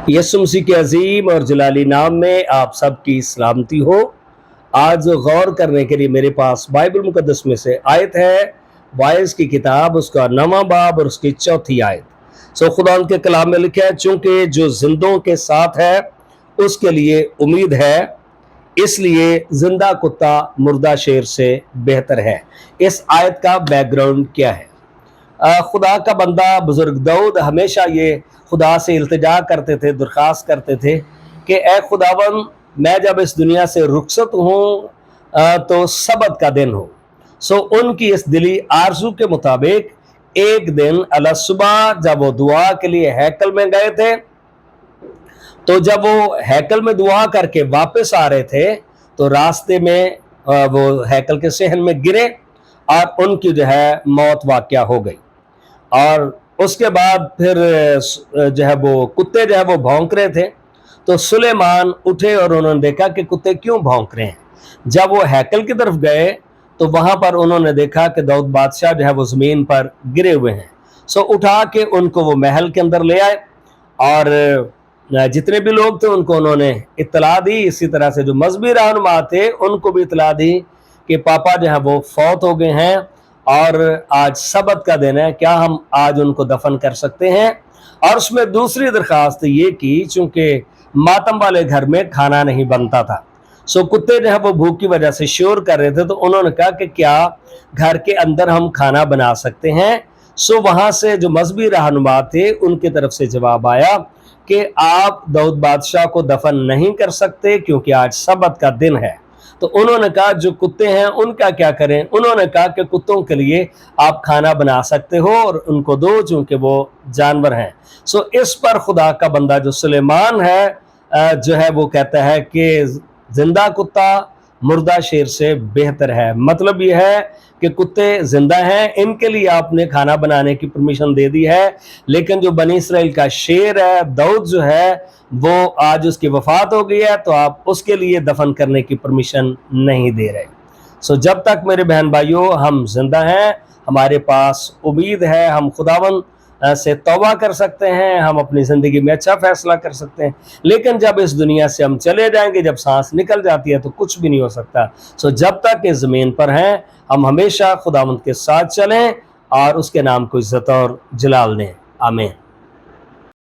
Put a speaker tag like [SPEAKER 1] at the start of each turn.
[SPEAKER 1] यसु मसीह के अजीम और जलाली नाम में आप सबकी सलामती हो। आज गौर करने के लिए मेरे पास बाइबल मुकद्दस में से आयत है वाइस की किताब, उसका 9वां बाब और उसकी 4थी आयत। खुदा के कलाम में लिखा है, चूंकि जो जिंदों के साथ है उसके लिए उम्मीद है, इसलिए जिंदा कुत्ता मुर्दा शेर से बेहतर है। इस आयत का बैकग्राउंड क्या है? खुदा का बंदा बुजुर्ग दाऊद हमेशा ये खुदा से इल्तिजा करते थे, दरख्वास्त करते थे कि ए खुदावन, मैं जब इस दुनिया से रुखसत हूँ तो सबत का दिन हो। उनकी इस दिली आरजू के मुताबिक एक दिन अल सुबह जब वो दुआ के लिए हैकल में गए थे, तो जब वो हैकल में दुआ करके वापस आ रहे थे तो रास्ते में वो हैकल के सहन में गिरे और उनकी जो है मौत वाक़या हो गई। और उसके बाद फिर जो है वो कुत्ते जो है वो भौंक रहे थे, तो सुलेमान उठे और उन्होंने देखा कि कुत्ते क्यों भौंक रहे हैं। जब वो हैकल की तरफ गए तो वहां पर उन्होंने देखा कि दाऊद बादशाह जो है वो ज़मीन पर गिरे हुए हैं। उठा के उनको वो महल के अंदर ले आए और जितने भी लोग थे उनको उन्होंने इत्तला दी। इसी तरह से जो मजहबी रहनुमा थे उनको भी इत्तला दी कि पापा जो है वो फौत हो गए हैं और आज सबत का दिन है, क्या हम आज उनको दफन कर सकते हैं। और उसमें दूसरी दरख्वास्त ये की, चूंकि मातम वाले घर में खाना नहीं बनता था, कुत्ते जो है वो भूख की वजह से शोर कर रहे थे, तो उन्होंने कहा कि क्या घर के अंदर हम खाना बना सकते हैं। वहां से जो मजहबी रहनुमा थे उनकी तरफ से जवाब आया कि आप दाऊद बादशाह को दफन नहीं कर सकते क्योंकि आज सबत का दिन है। तो उन्होंने कहा जो कुत्ते हैं उनका क्या करें। उन्होंने कहा कि कुत्तों के लिए आप खाना बना सकते हो और उनको दो, चूंकि वो जानवर हैं। इस पर खुदा का बंदा जो सुलेमान है जो है वो कहता है कि जिंदा कुत्ता मुर्दा शेर से बेहतर है। मतलब यह है कि कुत्ते जिंदा हैं, इनके लिए आपने खाना बनाने की परमिशन दे दी है, लेकिन जो बनी इसराइल का शेर है दाऊद जो है वो आज उसकी वफात हो गई है, तो आप उसके लिए दफन करने की परमिशन नहीं दे रहे। जब तक मेरे बहन भाइयों हम जिंदा हैं, हमारे पास उम्मीद है, हम खुदावन से तौबा कर सकते हैं, हम अपनी ज़िंदगी में अच्छा फैसला कर सकते हैं। लेकिन जब इस दुनिया से हम चले जाएंगे, जब सांस निकल जाती है तो कुछ भी नहीं हो सकता। जब तक इस ज़मीन पर हैं हम हमेशा खुदावंद के साथ चलें और उसके नाम को इज्जत और जलाल दें। आमीन।